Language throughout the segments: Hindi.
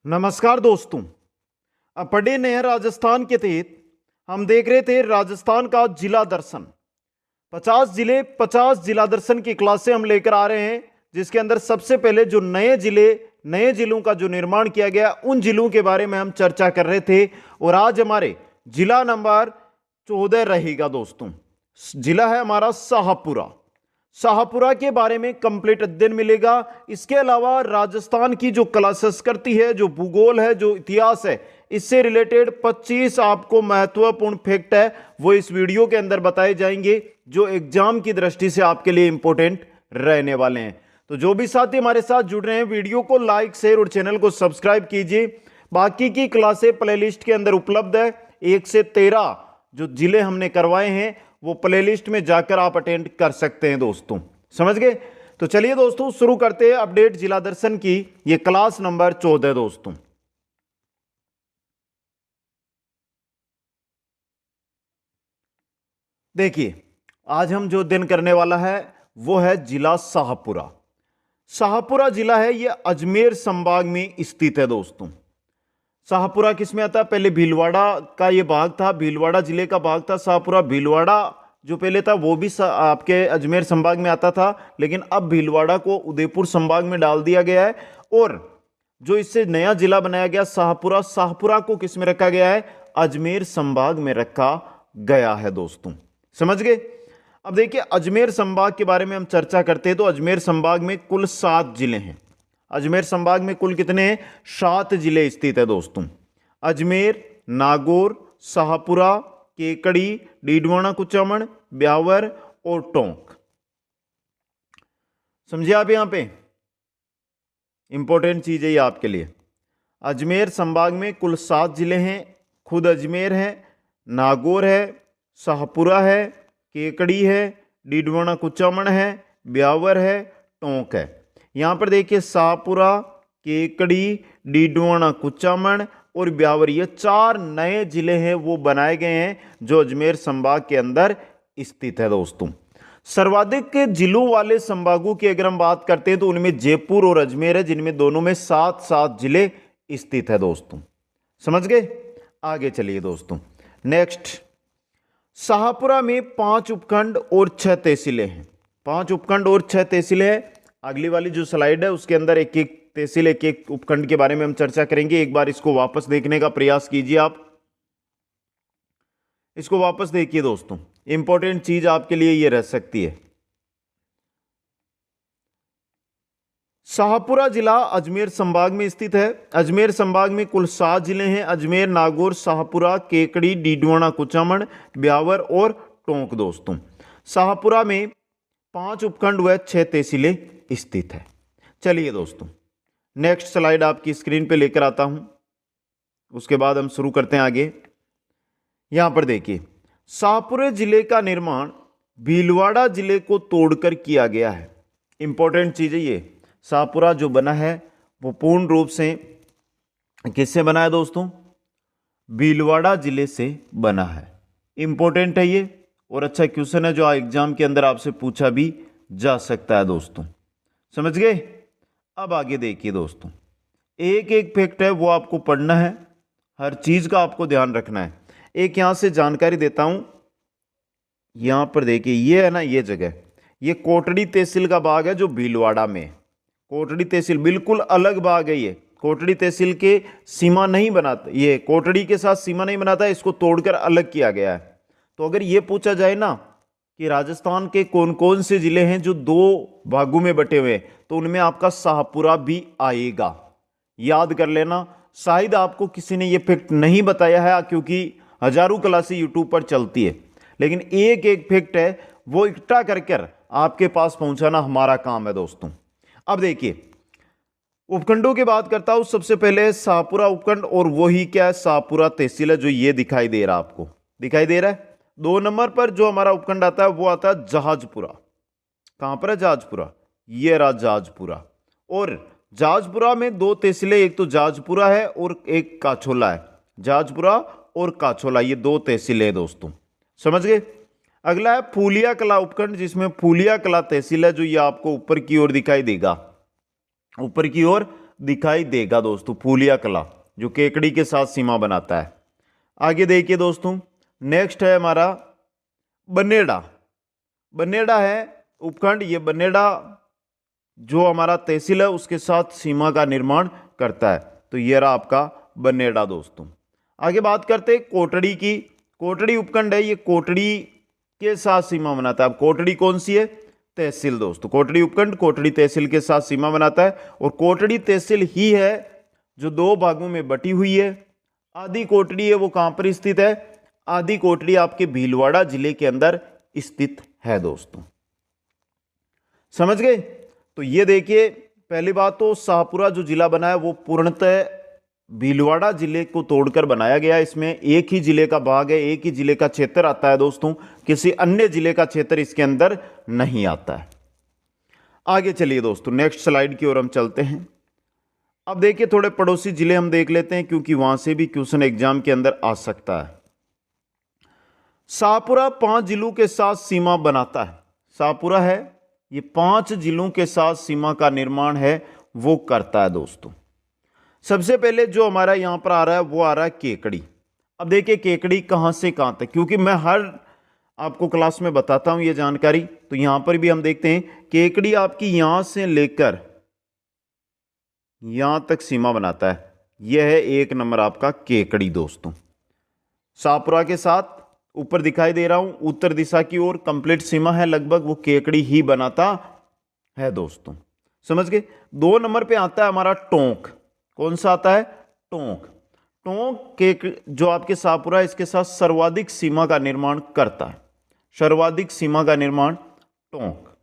नमस्कार दोस्तों। अब पढ़े नए राजस्थान के तहत हम देख रहे थे राजस्थान का जिला दर्शन। 50 जिला दर्शन की क्लासें हम लेकर आ रहे हैं, जिसके अंदर सबसे पहले जो नए जिलों का जो निर्माण किया गया उन जिलों के बारे में हम चर्चा कर रहे थे। और आज हमारे जिला नंबर 14 रहेगा दोस्तों। जिला है हमारा शाहपुरा। शाहपुरा के बारे में कंप्लीट अध्ययन मिलेगा। इसके अलावा राजस्थान की जो कला संस्कृति है, जो भूगोल है, जो इतिहास है, इससे रिलेटेड 25 आपको महत्वपूर्ण फैक्ट है वो इस वीडियो के अंदर बताए जाएंगे, जो एग्जाम की दृष्टि से आपके लिए इंपॉर्टेंट रहने वाले हैं। तो जो भी साथी हमारे साथ जुड़ रहे हैं, वीडियो को लाइक, शेयर और चैनल को सब्सक्राइब कीजिए। बाकी की क्लासें प्लेलिस्ट के अंदर उपलब्ध है। 1 से 13 जो जिले हमने करवाए हैं वो प्लेलिस्ट में जाकर आप अटेंड कर सकते हैं दोस्तों। समझ गए? तो चलिए दोस्तों शुरू करते हैं अपडेट जिला दर्शन की ये क्लास नंबर 14 दोस्तों। देखिए, आज हम जो अध्ययन करने वाला है वो है जिला शाहपुरा। शाहपुरा जिला है ये अजमेर संभाग में स्थित है दोस्तों। शाहपुरा किस में आता है? पहले भीलवाड़ा का ये भाग था, भीलवाड़ा जिले का भाग था शाहपुरा। भीलवाड़ा जो पहले था वो भी आपके अजमेर संभाग में आता था, लेकिन अब भीलवाड़ा को उदयपुर संभाग में डाल दिया गया है। और जो इससे नया जिला बनाया गया शाहपुरा, शाहपुरा को किस में रखा गया है? अजमेर संभाग में रखा गया है दोस्तों। समझ गए? अब देखिए, अजमेर संभाग के बारे में हम चर्चा करते हैं तो अजमेर संभाग में कुल 7 जिले हैं। अजमेर संभाग में कुल कितने हैं? 7 जिले स्थित है दोस्तों। अजमेर, नागौर, शाहपुरा, केकड़ी, डीडवाना कुचामन, ब्यावर और टोंक। समझिए आप? यहां पे इंपॉर्टेंट चीज है ये आपके लिए। अजमेर संभाग में कुल 7 जिले हैं। खुद अजमेर है, नागौर है, शाहपुरा है, केकड़ी है, डीडवाना कुचामन है, ब्यावर है, टोंक है। यहां पर देखिए, शाहपुरा, केकड़ी, डीडवाना कुचामन और ब्यावर, ये 4 नए जिले हैं वो बनाए गए हैं जो अजमेर संभाग के अंदर स्थित है दोस्तों। सर्वाधिक जिलों वाले संभागों की अगर हम बात करते हैं तो उनमें जयपुर और अजमेर है, जिनमें दोनों में 7 जिले स्थित है दोस्तों। समझ गए? आगे चलिए दोस्तों। नेक्स्ट, शाहपुरा में 5 उपखंड और 6 तहसीलें हैं। 5 उपखंड और 6 तहसीलें हैं। अगली वाली जो स्लाइड है उसके अंदर एक एक तहसील, एक एक उपखंड के बारे में हम चर्चा करेंगे। एक बार इसको वापस देखने का प्रयास कीजिए। आप इसको वापस देखिए दोस्तों, इंपॉर्टेंट चीज आपके लिए ये रह सकती है। शाहपुरा जिला अजमेर संभाग में स्थित है। अजमेर संभाग में कुल 7 जिले हैं। अजमेर, नागौर, शाहपुरा, केकड़ी, डीडवाना कुचामन, ब्यावर और टोंक दोस्तों। शाहपुरा में 5 उपखंड व 6 तहसीलें स्थित है। चलिए दोस्तों, नेक्स्ट स्लाइड आपकी स्क्रीन पे लेकर आता हूं, उसके बाद हम शुरू करते हैं आगे। यहां पर देखिए, शाहपुरा जिले का निर्माण भीलवाड़ा जिले को तोड़कर किया गया है। इंपॉर्टेंट चीज है ये। शाहपुरा जो बना है वो पूर्ण रूप से किससे बना है दोस्तों? भीलवाड़ा जिले से बना है। इंपॉर्टेंट है ये और अच्छा क्वेश्चन है जो एग्जाम के अंदर आपसे पूछा भी जा सकता है दोस्तों। समझ गए? अब आगे देखिए दोस्तों, एक एक फैक्ट है वो आपको पढ़ना है, हर चीज का आपको ध्यान रखना है। एक यहां से जानकारी देता हूं। यहां पर देखिए, ये है ना, ये जगह, ये कोटड़ी तहसील का भाग है जो भीलवाड़ा में। कोटड़ी तहसील बिल्कुल अलग भाग है ये। कोटड़ी तहसील के सीमा नहीं बनाता, ये कोटड़ी के साथ सीमा नहीं बनाता, इसको तोड़कर अलग किया गया है। तो अगर ये पूछा जाए ना कि राजस्थान के कौन कौन से जिले हैं जो 2 भागों में बटे हुए, तो उनमें आपका शाहपुरा भी आएगा। याद कर लेना। शायद आपको किसी ने ये फैक्ट नहीं बताया है क्योंकि हजारों क्लासें यूट्यूब पर चलती है, लेकिन एक एक फैक्ट है वो इकट्ठा कर आपके पास पहुंचाना हमारा काम है दोस्तों। अब देखिए, उपखंडों की बात करता हूं। सबसे पहले शाहपुरा उपखंड, और वही क्या है? शाहपुरा तहसील है जो ये दिखाई दे रहा है, आपको दिखाई दे रहा है। 2 नंबर पर जो हमारा उपखंड आता है वो आता है जहाजपुरा। कहां पर है? जहाजपुरा। ये रहा जहाजपुरा। और जहाजपुरा में 2 तहसीलें, एक तो जहाजपुरा है और एक काछोला है। जहाजपुरा और काछोला, ये 2 तहसीलें हैं दोस्तों। समझ गए? अगला है फूलिया कला उपखंड, जिसमें फूलिया कला तहसील है जो ये आपको ऊपर की ओर दिखाई देगा, ऊपर की ओर दिखाई देगा दोस्तों, फूलिया कला जो केकड़ी के साथ सीमा बनाता है। आगे देखिए दोस्तों, नेक्स्ट है हमारा बनेड़ा। बनेड़ा है उपखंड, ये बनेड़ा जो हमारा तहसील है उसके साथ सीमा का निर्माण करता है। तो ये रहा आपका बनेड़ा दोस्तों। आगे बात करते हैं कोटड़ी की। कोटड़ी उपखंड है, ये कोटड़ी के साथ सीमा बनाता है। अब कोटड़ी कौन सी है? तहसील दोस्तों। कोटड़ी उपखंड कोटड़ी तहसील के साथ सीमा बनाता है, और कोटड़ी तहसील ही है जो दो भागों में बटी हुई है। आदि कोटड़ी है वो कहां पर स्थित है? आदि कोटड़ी आपके भीलवाड़ा जिले के अंदर स्थित है दोस्तों। समझ गए? तो ये देखिए, पहली बात तो शाहपुरा जो जिला बना है वो पूर्णतः भीलवाड़ा जिले को तोड़कर बनाया गया। इसमें एक ही जिले का भाग है, एक ही जिले का क्षेत्र आता है दोस्तों, किसी अन्य जिले का क्षेत्र इसके अंदर नहीं आता है। आगे चलिए दोस्तों, नेक्स्ट स्लाइड की ओर हम चलते हैं। अब देखिए थोड़े पड़ोसी जिले हम देख लेते हैं, क्योंकि वहां से भी क्वेश्चन एग्जाम के अंदर आ सकता है। शाहपुरा 5 जिलों के साथ सीमा बनाता है। शाहपुरा है, ये 5 जिलों के साथ सीमा का निर्माण है वो करता है दोस्तों। सबसे पहले जो हमारा यहां पर आ रहा है वो आ रहा है केकड़ी। अब देखिए केकड़ी कहां से कहां तक, क्योंकि मैं हर आपको क्लास में बताता हूं ये जानकारी, तो यहां पर भी हम देखते हैं केकड़ी आपकी यहां से लेकर यहां तक सीमा बनाता है। यह है 1 नंबर आपका केकड़ी दोस्तों। शाहपुरा के साथ ऊपर दिखाई दे रहा हूं उत्तर दिशा की ओर कंप्लीट सीमा है लगभग, वो केकड़ी ही बनाता है दोस्तों। समझ गए? 2 नंबर पे आता है हमारा टोंक। कौन सा आता है? टोंक। टोंक के जो आपके शाहपुरा है इसके साथ सर्वाधिक सीमा का निर्माण करता है। सर्वाधिक सीमा का निर्माण टोंक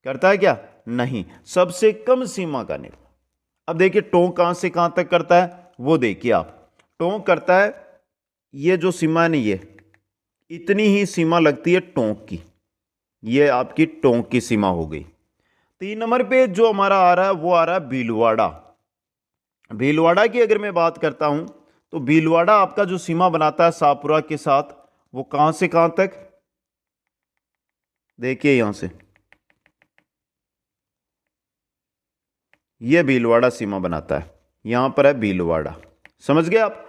करता है क्या? नहीं, सबसे कम सीमा का निर्माण। अब देखिए टोंक कहां से कहां तक करता है वो देखिए आप। टोंक करता है, ये जो सीमा है नहीं, ये इतनी ही सीमा लगती है टोंक की, ये आपकी टोंक की सीमा हो गई। 3 नंबर पे जो हमारा आ रहा है वो आ रहा है भीलवाड़ा। भीलवाड़ा की अगर मैं बात करता हूं तो भीलवाड़ा आपका जो सीमा बनाता है शाहपुरा के साथ, वो कहां से कहां तक? देखिए यहां से ये भीलवाड़ा सीमा बनाता है, यहां पर है भीलवाड़ा। समझ गए आप?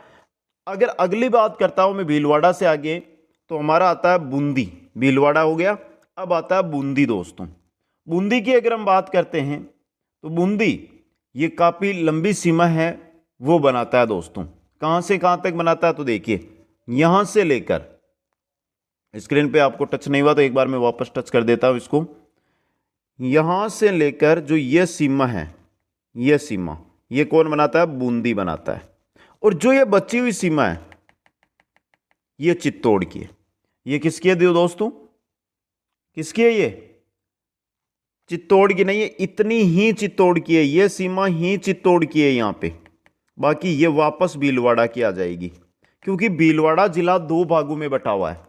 अगर अगली बात करता हूं मैं भीलवाड़ा से आगे, तो हमारा आता है बूंदी। भीलवाड़ा हो गया, अब आता है बूंदी दोस्तों। बूंदी की अगर हम बात करते हैं तो बूंदी ये काफ़ी लंबी सीमा है वो बनाता है दोस्तों। कहां से कहां तक बनाता है? तो देखिए यहां से लेकर, स्क्रीन पे आपको टच नहीं हुआ तो एक बार मैं वापस टच कर देता हूं इसको। यहां से लेकर जो ये सीमा है, ये सीमा ये कौन बनाता है? बूंदी बनाता है। और जो ये बची हुई सीमा है ये चित्तौड़ की है। ये किसकी है दोस्तों? किसकी है? ये चित्तौड़ की नहीं है, इतनी ही चित्तौड़ की है, ये सीमा ही चित्तौड़ की है यहां पे। बाकी ये वापस भीलवाड़ा की आ जाएगी, क्योंकि भीलवाड़ा जिला 2 भागों में बटा हुआ है।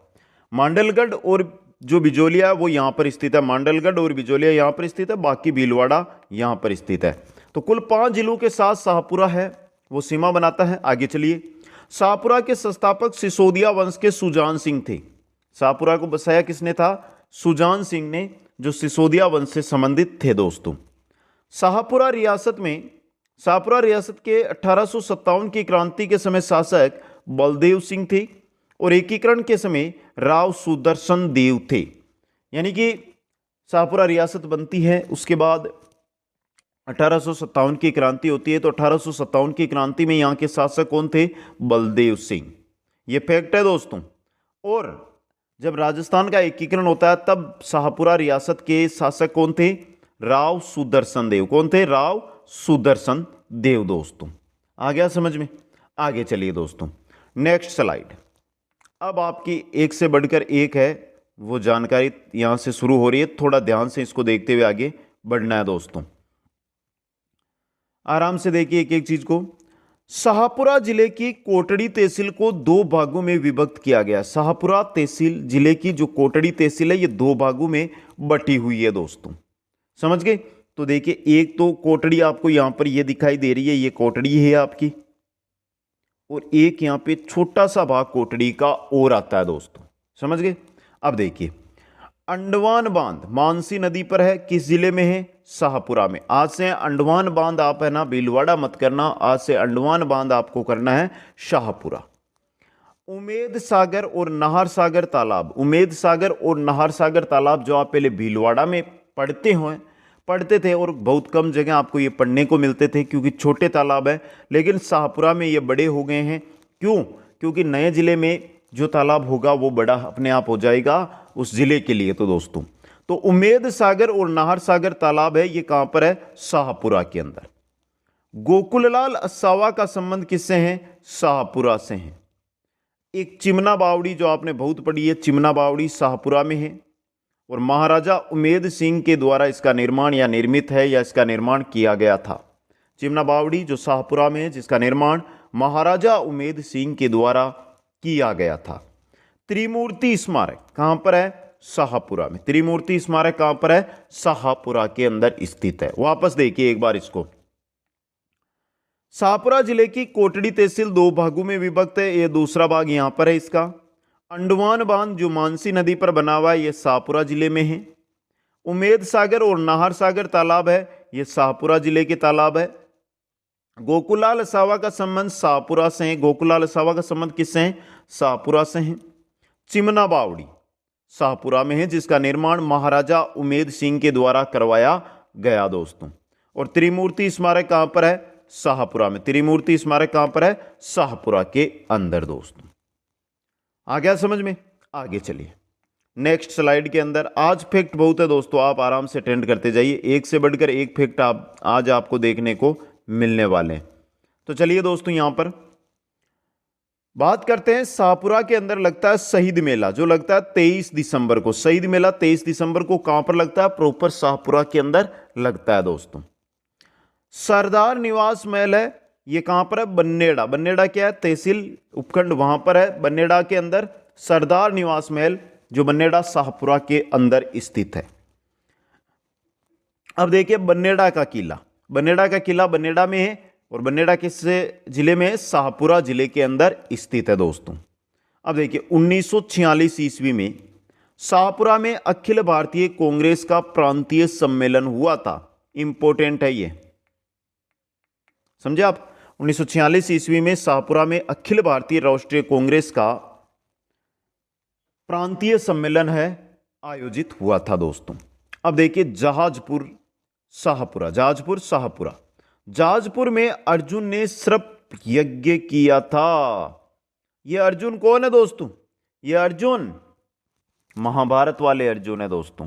मांडलगढ़ और जो बिजोलिया है वो यहां पर स्थित है। मांडलगढ़ और बिजोलिया यहां पर स्थित है, बाकी भीलवाड़ा यहां पर स्थित है। तो कुल 5 जिलों के साथ शाहपुरा है वो सीमा बनाता है। आगे चलिए, शाहपुरा के संस्थापक सिसोदिया वंश के सुजान सिंह थे। शाहपुरा को बसाया किसने था? सुजान सिंह ने, जो सिसोदिया वंश से संबंधित थे दोस्तों। शाहपुरा रियासत के 1857 की क्रांति के समय शासक बलदेव सिंह थे, और एकीकरण के समय राव सुदर्शन देव थे। यानी कि शाहपुरा रियासत बनती है, उसके बाद 1857 की क्रांति होती है, तो 1857 की क्रांति में यहाँ के शासक कौन थे? बलदेव सिंह। ये फैक्ट है दोस्तों। और जब राजस्थान का एकीकरण होता है तब शाहपुरा रियासत के शासक कौन थे? राव सुदर्शन देव। कौन थे? राव सुदर्शन देव दोस्तों। आ गया समझ में? आगे चलिए दोस्तों, नेक्स्ट स्लाइड। अब आपकी एक से बढ़कर एक है वो जानकारी यहां से शुरू हो रही है, थोड़ा ध्यान से इसको देखते हुए आगे बढ़ना है दोस्तों। आराम से देखिए एक एक चीज को। शाहपुरा जिले की कोटड़ी तहसील को 2 भागों में विभक्त किया गया। शाहपुरा तहसील जिले की जो कोटड़ी तहसील है ये 2 भागों में बटी हुई है दोस्तों। समझ गए? तो देखिए एक तो कोटड़ी आपको यहां पर ये दिखाई दे रही है, ये कोटड़ी है आपकी, और एक यहां पे छोटा सा भाग कोटड़ी का और आता है दोस्तों। समझ गए? अब देखिए अंडमान बांध मानसी नदी पर है, किस जिले में है? शाहपुरा में। आज से अंडमान बांध आप है ना भीलवाड़ा मत करना, आज से अंडमान बांध आपको करना है शाहपुरा। उमेद सागर और नाहर सागर तालाब, उमेद सागर और नाहर सागर तालाब जो आप पहले भीलवाड़ा में पढ़ते थे और बहुत कम जगह आपको ये पढ़ने को मिलते थे क्योंकि छोटे तालाब है, लेकिन शाहपुरा में ये बड़े हो गए हैं। क्यों? क्योंकि नए ज़िले में जो तालाब होगा वो बड़ा अपने आप हो जाएगा उस ज़िले के लिए। तो दोस्तों, तो उमेद सागर और नाहर सागर तालाब है, ये कहाँ पर है? शाहपुरा के अंदर। गोकुललाल असावा का संबंध किससे है? शाहपुरा से है। एक चिमना बावड़ी जो आपने बहुत पढ़ी है, चिमना बावड़ी शाहपुरा में है और महाराजा उमेद सिंह के द्वारा इसका निर्माण या निर्मित है या इसका निर्माण किया गया था। चिमना बावड़ी जो शाहपुरा में है, जिसका निर्माण महाराजा उमेद सिंह के द्वारा किया गया था। त्रिमूर्ति स्मारक कहाँ पर है? शाहपुरा में। त्रिमूर्ति स्मारक कहाँ पर है? शाहपुरा के अंदर स्थित है। वापस देखिए एक बार इसको। शाहपुरा जिले की कोटड़ी तहसील दो भागों में विभक्त है, ये दूसरा भाग यहाँ पर है इसका। अंडमान बांध जो मानसी नदी पर बना हुआ है, ये शाहपुरा जिले में है। उमेद सागर और नाहर सागर तालाब है, ये शाहपुरा जिले के तालाब है। गोकुलाल असावा का संबंध शाहपुरा से है। गोकुलाल असावा का संबंध किससे है? शाहपुरा से है। चिमना बावड़ी शाहपुरा में है, जिसका निर्माण महाराजा उमेद सिंह के द्वारा करवाया गया दोस्तों। और त्रिमूर्ति स्मारक कहाँ पर है? शाहपुरा में। त्रिमूर्ति स्मारक कहाँ पर है? शाहपुरा के अंदर दोस्तों। आ गया समझ में? आगे चलिए नेक्स्ट स्लाइड के अंदर। आज फैक्ट बहुत है दोस्तों, आप आराम से अटेंड करते जाइए, एक से बढ़कर एक फैक्ट आज आपको देखने को मिलने वाले हैं। तो चलिए दोस्तों, यहां पर बात करते हैं। शाहपुरा के अंदर लगता है शहीद मेला, जो लगता है 23 दिसंबर को। शहीद मेला 23 दिसंबर को कहां पर लगता है? प्रॉपर शाहपुरा के अंदर लगता है दोस्तों। सरदार निवास महल है, ये कहां पर है? बन्नेड़ा। बन्नेड़ा क्या है? तहसील उपखंड वहां पर है। बन्नेड़ा के अंदर सरदार निवास महल, जो बन्नेड़ा शाहपुरा के अंदर स्थित है। अब देखिए बन्नेड़ा का किला। बन्नेड़ा का किला बन्नेड़ा में है और बन्नेड़ा किस जिले में है? शाहपुरा जिले के अंदर स्थित है दोस्तों। अब देखिए 1946 ईस्वी में शाहपुरा में अखिल भारतीय कांग्रेस का प्रांतीय सम्मेलन हुआ था। इंपॉर्टेंट है ये, समझे आप? 1946 ईस्वी में शाहपुरा में अखिल भारतीय राष्ट्रीय कांग्रेस का प्रांतीय सम्मेलन है आयोजित हुआ था दोस्तों। अब देखिए जहाजपुर शाहपुरा। जहाजपुर शाहपुरा। जहाजपुर में अर्जुन ने सर्प यज्ञ किया था। यह अर्जुन कौन है दोस्तों? यह अर्जुन महाभारत वाले अर्जुन है दोस्तों।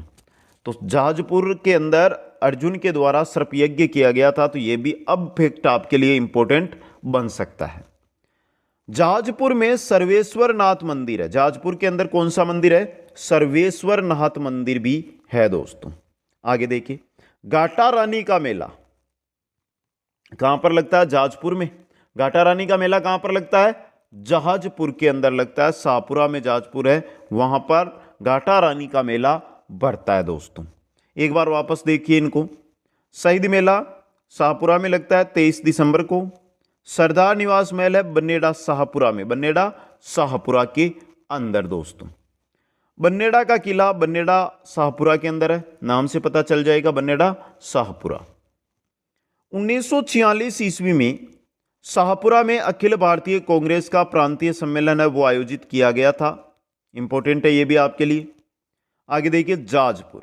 तो जहाजपुर के अंदर अर्जुन के द्वारा सर्प यज्ञ किया गया था। तो यह भी अब फैक्ट आपके लिए इंपॉर्टेंट बन सकता है। जहाजपुर में सर्वेश्वर नाथ मंदिर है। जहाजपुर के अंदर कौन सा मंदिर है? सर्वेश्वर नाथ मंदिर भी है दोस्तों। आगे देखिए घाटा रानी का मेला कहां पर लगता है? जहाजपुर में। घाटा रानी का मेला कहां पर लगता है? जहाजपुर के अंदर लगता है। शाहपुरा में जहाजपुर है, वहां पर घाटा रानी का मेला बढ़ता है दोस्तों। एक बार वापस देखिए इनको। शहीद मेला शाहपुरा में लगता है 23 दिसंबर को। सरदार निवास महल है बन्नेड़ा शाहपुरा में। बन्नेड़ा शाहपुरा के अंदर दोस्तों। बन्नेड़ा का किला बन्नेड़ा शाहपुरा के अंदर है, नाम से पता चल जाएगा बन्नेड़ा शाहपुरा। 1946 ईस्वी में शाहपुरा में अखिल भारतीय कांग्रेस का प्रांतीय सम्मेलन है, वो आयोजित किया गया था। इंपॉर्टेंट है ये भी आपके लिए। आगे देखिए जाजपुर,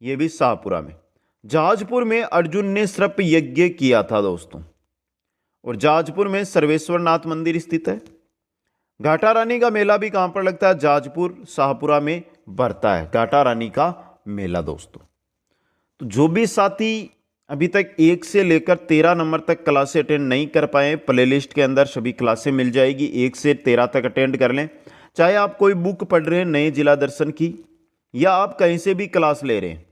ये भी शाहपुरा में। जाजपुर में अर्जुन ने सर्प यज्ञ किया था दोस्तों। और जाजपुर में सर्वेश्वर नाथ मंदिर स्थित है। घाटा रानी का मेला भी कहां पर लगता है? जाजपुर शाहपुरा में बढ़ता है घाटा रानी का मेला दोस्तों। तो जो भी साथी अभी तक 1 से लेकर 13 नंबर तक क्लासें अटेंड नहीं कर पाए, प्लेलिस्ट के अंदर सभी क्लासें मिल जाएगी। 1 से 13 तक अटेंड कर लें। चाहे आप कोई बुक पढ़ रहे हैं नए जिला दर्शन की, या आप कहीं से भी क्लास ले रहे हैं,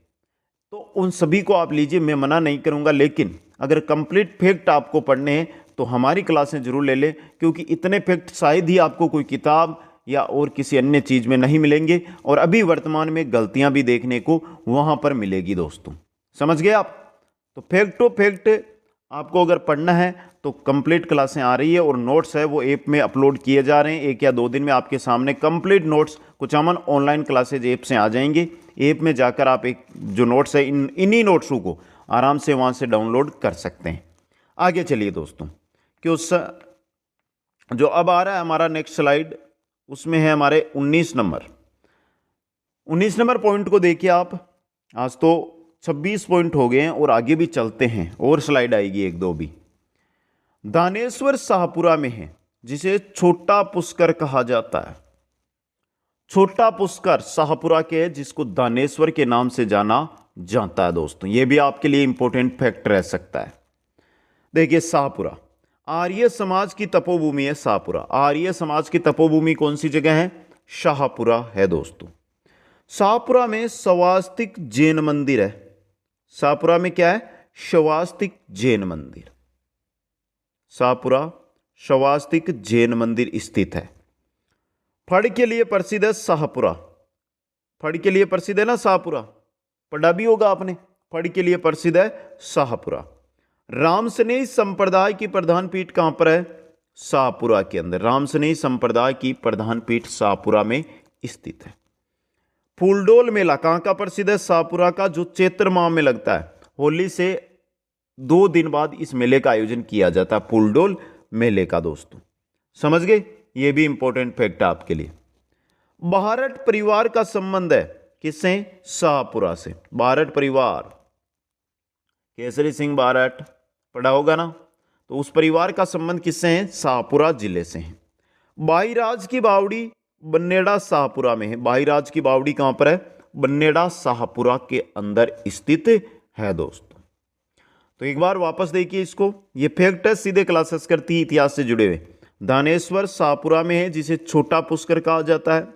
तो उन सभी को आप लीजिए, मैं मना नहीं करूंगा। लेकिन अगर कंप्लीट फैक्ट आपको पढ़ने हैं तो हमारी क्लासें जरूर ले लें, क्योंकि इतने फैक्ट शायद ही आपको कोई किताब या और किसी अन्य चीज़ में नहीं मिलेंगे। और अभी वर्तमान में गलतियां भी देखने को वहां पर मिलेगी दोस्तों। समझ गए आप? तो फैक्ट टू फैक्ट आपको अगर पढ़ना है तो कंप्लीट क्लासें आ रही है और नोट्स है वो ऐप में अपलोड किए जा रहे हैं। 1 या 2 दिन में आपके सामने complete notes Kuchaman online classes app से आ जाएंगे। ऐप में जाकर आप एक जो नोट्स है इन्हीं नोट्सों को आराम से वहाँ से डाउनलोड कर सकते हैं। आगे चलिए दोस्तों, कि उस जो अब आ रहा है हमारा नेक्स्ट स्लाइड, उसमें है हमारे 19 नंबर पॉइंट को देखिए आप। आज तो 26 पॉइंट हो गए हैं और आगे भी चलते हैं, और स्लाइड आएगी एक दो भी। दानेश्वर शाहपुरा में है जिसे छोटा पुष्कर कहा जाता है। छोटा पुष्कर शाहपुरा के है जिसको दानेश्वर के नाम से जाना जाता है दोस्तों। यह भी आपके लिए इंपॉर्टेंट फैक्ट रह सकता है। देखिए शाहपुरा आर्य समाज की तपोभूमि है। शाहपुरा आर्य समाज की तपोभूमि कौन सी जगह है? शाहपुरा है दोस्तों। शाहपुरा में शवास्तिक जैन मंदिर है। शाहपुरा में क्या है? शवास्तिक जैन मंदिर। शाहपुरा शवास्तिक जैन मंदिर स्थित है। फड़ के लिए प्रसिद्ध है शाहपुरा। फड़ के लिए प्रसिद्ध है ना शाहपुरा, पढ़ा भी होगा आपने। फड़ के लिए प्रसिद्ध है शाहपुरा। रामसनेही संप्रदाय की प्रधान पीठ कहां पर है? शाहपुरा के अंदर। रामसनेही संप्रदाय की प्रधान पीठ शाहपुरा में स्थित है। फूलडोल मेला कहां का प्रसिद्ध है? शाहपुरा का, जो चैत्र माह में लगता है। होली से 2 दिन बाद इस मेले का आयोजन किया जाता है, फूलडोल मेले का दोस्तों। समझ गए? यह भी इंपॉर्टेंट फैक्ट है आपके लिए। बारहट परिवार का संबंध है किससे? शाहपुरा से। बारहट परिवार, केसरी सिंह बारहट पढ़ा होगा ना, तो उस परिवार का संबंध किससे है? शाहपुरा जिले से है। बाईराज की बावड़ी बन्नेड़ा शाहपुरा में है। बाईराज की बावड़ी कहां पर है? बन्नेड़ा शाहपुरा के अंदर स्थित है दोस्तों। तो एक बार वापस देखिए इसको, ये फैक्ट है, सीधे क्लासेस करती है इतिहास से जुड़े हुए। दानेश्वर शाहपुरा में है जिसे छोटा पुष्कर कहा जाता है।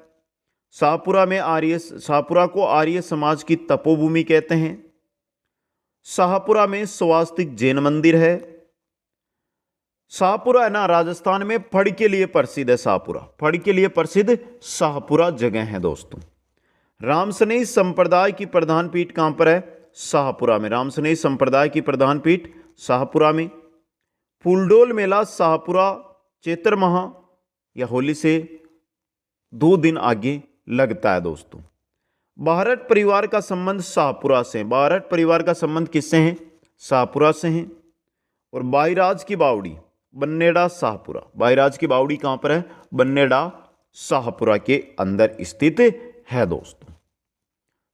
शाहपुरा को आर्य समाज की तपोभूमि कहते हैं। शाहपुरा में स्वास्तिक जैन मंदिर है। शाहपुरा है ना राजस्थान में फड़ के लिए प्रसिद्ध है। शाहपुरा फड़ के लिए प्रसिद्ध शाहपुरा जगह है दोस्तों। रामसनेही संप्रदाय की प्रधान पीठ कहां पर है? शाहपुरा में। रामसनेही संप्रदाय की प्रधान पीठ शाहपुरा में। फूलडोल मेला शाहपुरा चैत्र माह या होली से 2 दिन आगे लगता है दोस्तों। बारहट परिवार का संबंध शाहपुरा से। बारहट परिवार का संबंध किससे है? शाहपुरा से है। और बाईराज की बावड़ी बन्नेड़ा शाहपुरा। बाईराज की बावड़ी कहां पर है? बन्नेड़ा शाहपुरा के अंदर स्थित है दोस्तों।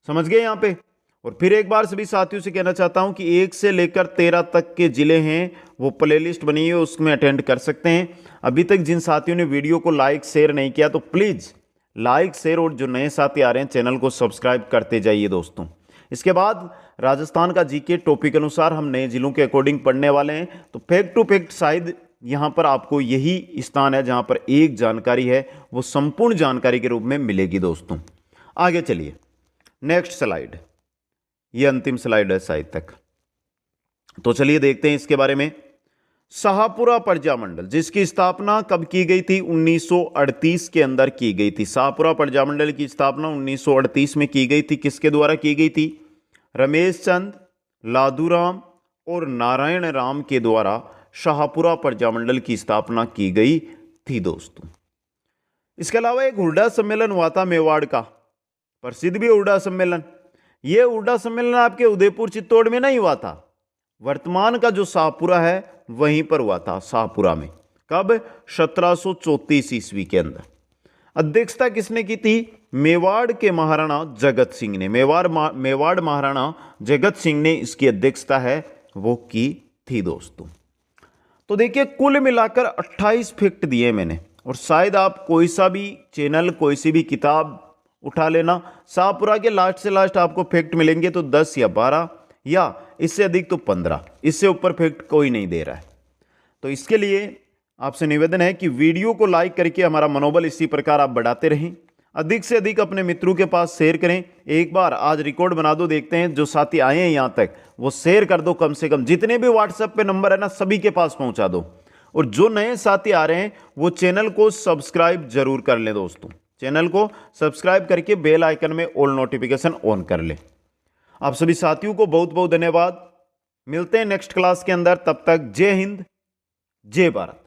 समझ गए यहां पे? और फिर एक बार सभी साथियों से कहना चाहता हूं कि 1 से लेकर 13 तक के जिले हैं, वो प्लेलिस्ट बनी है, उसमें अटेंड कर सकते हैं। अभी तक जिन साथियों ने वीडियो को लाइक शेयर नहीं किया तो प्लीज़ लाइक शेयर, और जो नए साथी आ रहे हैं चैनल को सब्सक्राइब करते जाइए दोस्तों। इसके बाद राजस्थान का जीके टॉपिक अनुसार हम नए जिलों के अकॉर्डिंग पढ़ने वाले हैं। तो फैक्ट टू फैक्ट शायद यहाँ पर आपको यही स्थान है जहाँ पर एक जानकारी है वो संपूर्ण जानकारी के रूप में मिलेगी दोस्तों। आगे चलिए, नेक्स्ट स्लाइड, ये अंतिम स्लाइड है शायद तक, तो चलिए देखते हैं इसके बारे में। शाहपुरा प्रजामंडल जिसकी स्थापना कब की गई थी? 1938 के अंदर की गई थी। शाहपुरा प्रजामंडल की स्थापना 1938 में की गई थी। किसके द्वारा की गई थी? रमेश चंद, लादूराम और नारायण राम के द्वारा शाहपुरा प्रजामंडल की स्थापना की गई थी दोस्तों। इसके अलावा एक हुड्डा सम्मेलन हुआ था मेवाड़ का, प्रसिद्ध भी हुड्डा सम्मेलन। यह हुड्डा सम्मेलन आपके उदयपुर चित्तौड़ में नहीं हुआ था, वर्तमान का जो शाहपुरा है वहीं पर हुआ था, शाहपुरा में। कब? 1734 ईस्वी के अंदर। अध्यक्षता किसने की थी? मेवाड़ के महाराणा जगत सिंह ने। मेवाड़ महाराणा जगत सिंह ने इसकी अध्यक्षता है वो की थी दोस्तों। तो देखिए कुल मिलाकर 28 फैक्ट दिए मैंने, और शायद आप कोई सा भी चैनल, कोई सी भी किताब उठा लेना, शाहपुरा के लास्ट से लास्ट आपको फैक्ट मिलेंगे तो 10 या 12 या इससे अधिक तो 15, इससे ऊपर फैक्ट कोई नहीं दे रहा है। तो इसके लिए आपसे निवेदन है कि वीडियो को लाइक करके हमारा मनोबल इसी प्रकार आप बढ़ाते रहें, अधिक से अधिक अपने मित्रों के पास शेयर करें। एक बार आज रिकॉर्ड बना दो, देखते हैं जो साथी आए हैं यहाँ तक वो शेयर कर दो, कम से कम जितने भी व्हाट्सएप पे नंबर है ना सभी के पास पहुंचा दो। और जो नए साथी आ रहे हैं वो चैनल को सब्सक्राइब जरूर कर लें दोस्तों, चैनल को सब्सक्राइब करके बेल आइकन में ऑल नोटिफिकेशन ऑन कर लें। आप सभी साथियों को बहुत बहुत धन्यवाद। मिलते हैं नेक्स्ट क्लास के अंदर, तब तक जय हिंद, जय भारत।